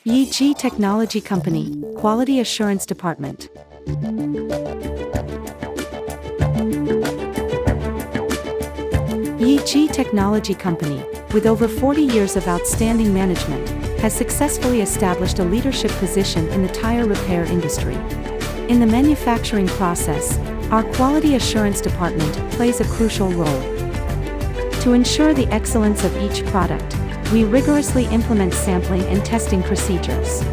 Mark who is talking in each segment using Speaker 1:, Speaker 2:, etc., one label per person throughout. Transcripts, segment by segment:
Speaker 1: Yee Jee Technology Company, Quality Assurance Department. Yee Jee Technology Company, with over 40 years of outstanding management, has successfully established a leadership position in the tire repair industry. In the manufacturing process, our Quality Assurance Department plays a crucial role. To ensure the excellence of each product, we rigorously implement sampling and testing procedures.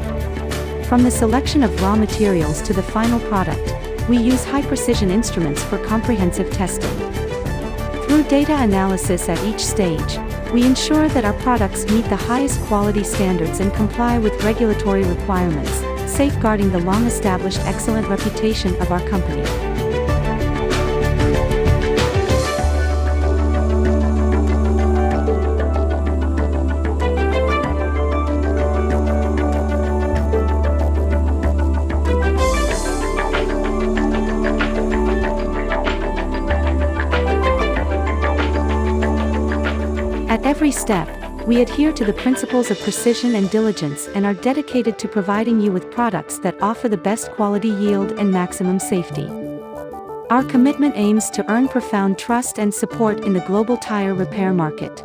Speaker 1: From the selection of raw materials to the final product, we use high-precision instruments for comprehensive testing. Through data analysis at each stage, we ensure that our products meet the highest quality standards and comply with regulatory requirements, safeguarding the long-established excellent reputation of our company. At every step, we adhere to the principles of precision and diligence and are dedicated to providing you with products that offer the best quality, yield, and maximum safety. Our commitment aims to earn profound trust and support in the global tire repair market.